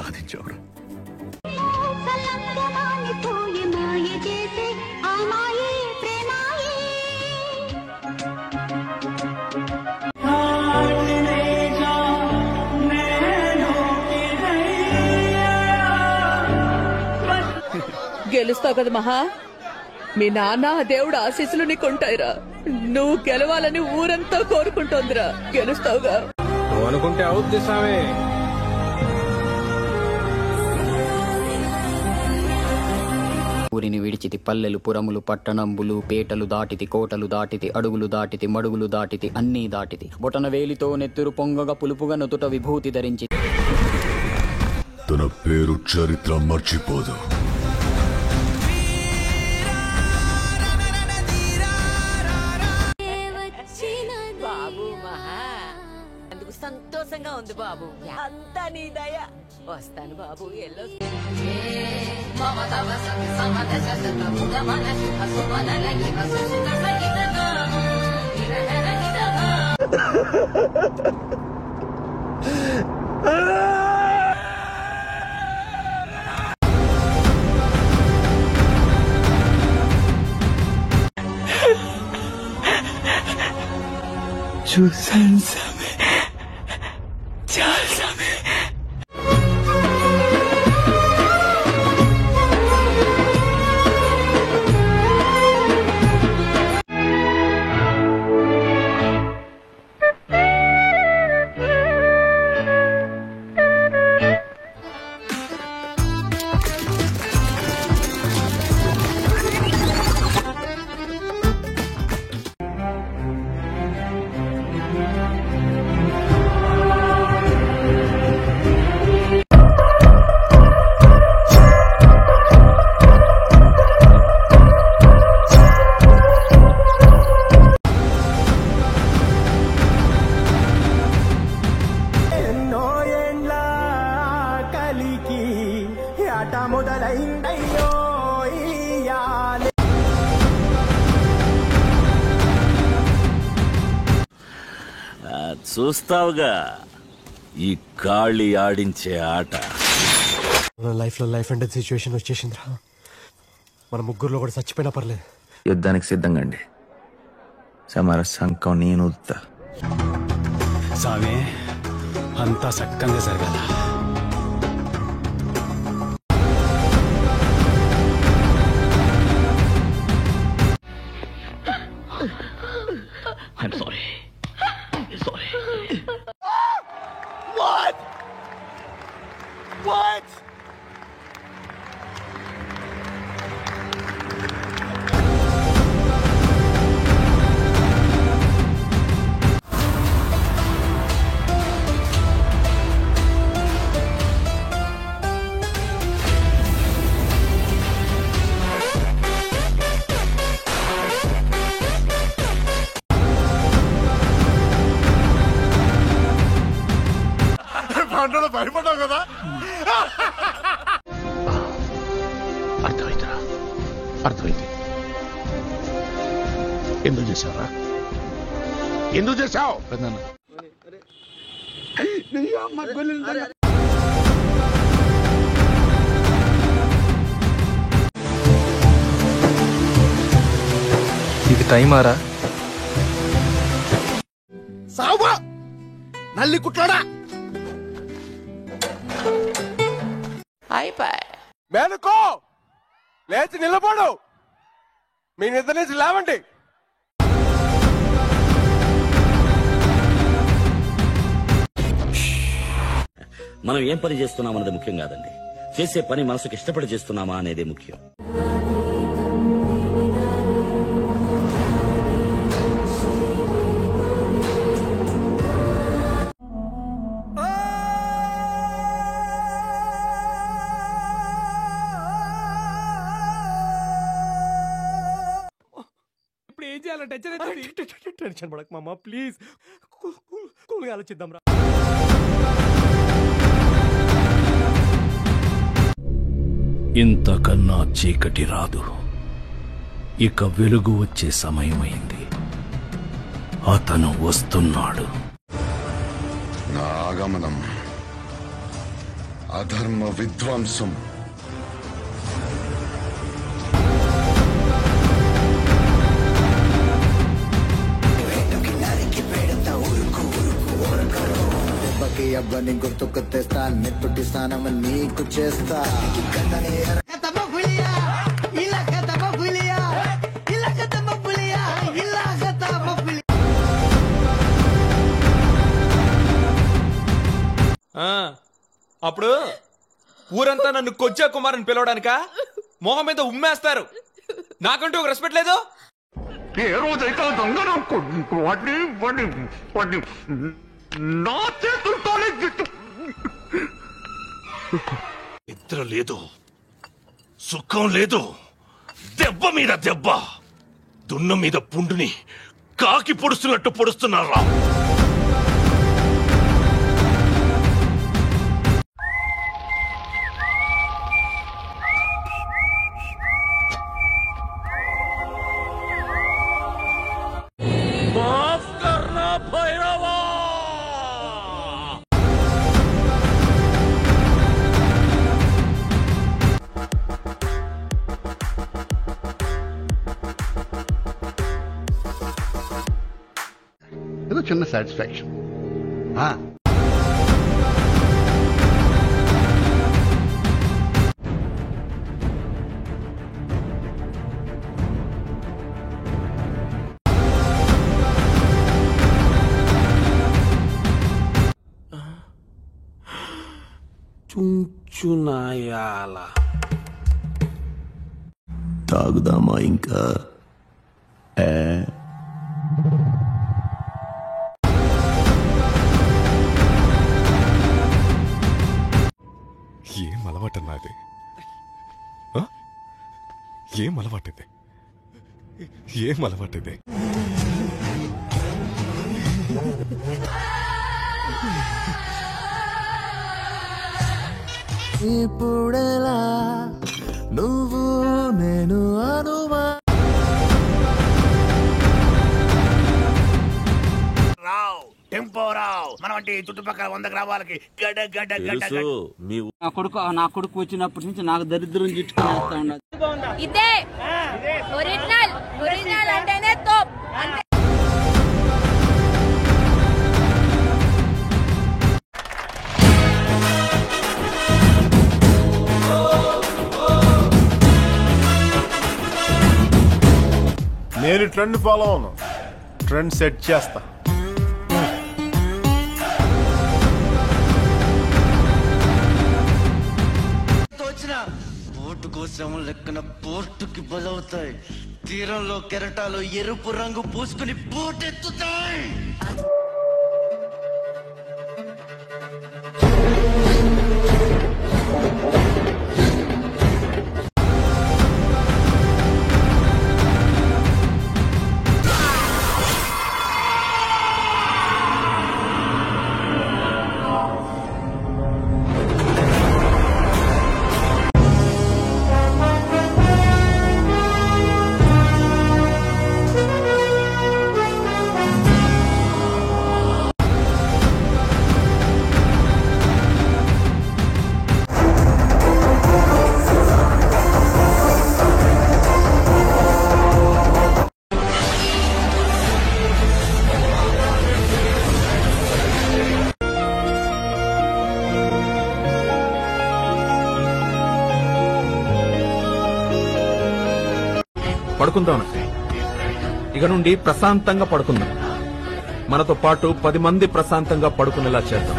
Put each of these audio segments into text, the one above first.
సాధించావురా. గెలుస్తావు కదా మహా. మీ నాన్న దేవుడు ఆశీస్సులు నీకుంటాయిరా. నువ్వు గెలవాలని ఊరంతా కోరుకుంటోందిరా. గెలుస్తావుగా అనుకుంటే అవుద్ది సామే. ఊరిని విడిచితి పల్లెలు పురములు పట్టణంబులు పేటలు దాటితి కోటలు దాటితి అడుగులు దాటితి మడుగులు దాటితి అన్నీ దాటితి బొటన వేలితో నెత్తురు పొంగగా పులుపుగా నుదుట విభూతి ధరించి తన పేరు చరిత్ర మర్చిపోదు. సంతోషంగా ఉంది బాబు. అంతా నీ దయ. వస్తాను బాబు. ఎల్లో చూసాను సామే, చాలా సామే. చూస్తావుగా ఈ గాళి ఆడించే ఆట. లైఫ్ లో లైఫ్ అండ్ సిచ్యువేషన్ వచ్చేసిందిరా. మన ముగ్గురులో కూడా చచ్చిపోయినా పర్లేదు. యుద్ధానికి సిద్ధంగా అండి. సమర సంకం నేను సామే అంతా సక్కంగా జరగాల. I'm sorry. Sorry. What? What? భయపడ్డావు కదా. అర్థమైందిరా, అర్థమైంది. ఎందుకు చేశావురా? ఎందుకు చేశావు? ఇది టైమారా? సావా నల్లి కుట్లాడా. మేలుకో, లేచి నిలబడు. మీ నిద్ర నుంచి లేవండి. మనం ఏం పని చేస్తున్నామన్నది ముఖ్యం కాదండి. చేసే పని మనసుకు ఇష్టపడి చేస్తున్నామా అనేదే ముఖ్యం. ఏం చేయాలి? టెన్షన్ పడక మామ, ప్లీజ్ కూల్గా ఆలోచిద్దాం రా. ఇంతకన్నా చీకటి రాదు. ఇక వెలుగు వచ్చే సమయమైంది. అతను వస్తున్నాడు. నా ఆగమనం అధర్మ విధ్వంసం. అవ్వని గుర్తుకు తెస్తా, నెత్తుటి స్నానం నీకు చేస్తా. అప్పుడు ఊరంతా నన్ను కొజ్జా కుమార్ అని పిలవడానిక మొహం మీద ఉమ్మేస్తారు. నాకంటూ ఒక రెస్పెక్ట్ లేదు. ఏ రోజైతే నా చేతులతోనే నిద్ర లేదు, సుఖం లేదు, దెబ్బ మీద దెబ్బ, దున్న మీద పుండుని కాకి పొడుస్తున్నట్టు పొడుస్తున్నారా? ఏదో చిన్న సాటిస్ఫాక్షన్. చుంచునాయాల తాగుదామా ఇంకా? ఏం అలవాటన్నాది? ఏం అలవాటిది? ఏం అలవాటిది? ఇప్పుడెలా నువ్వు నేను అనుమా టెంపోరావు మన వంటి చుట్టుపక్కల 100 గ్రామాలకి గడ గడ గడ. నా కొడుకు వచ్చినప్పటి నుంచి నాకు దరిద్రం చుట్టుకునేస్తా ఉండదు. ఇదే ఒరిజినల్ ఒరిజినల్ అంటేనే తోప్. నేను ట్రెండ్ ఫాలో అవును, ట్రెండ్ సెట్ చేస్తా. బోటు కోసం లెక్కన పోర్టుకి బలవుతాయి, తీరంలో కెరటాలు ఎరుపు రంగు పూసుకుని బోటెత్తుతాయి. పడుకుందాం. ఇక నుండి ప్రశాంతంగా పడుకుందాం. మనతో పాటు 10 మంది ప్రశాంతంగా పడుకునేలా చేద్దాం.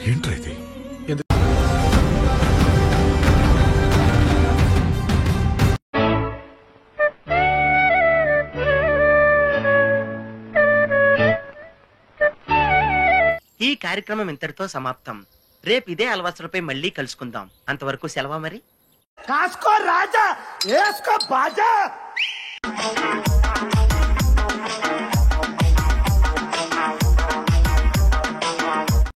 ఏంట్రా ఇది? ఈ కార్యక్రమం ఇంతటితో సమాప్తం. రేపు ఇదే అలవాసులపై మళ్ళీ కలుసుకుందాం. అంతవరకు సెలవా మరి. కాసుకో రాజా, ఏసుకో బాజా.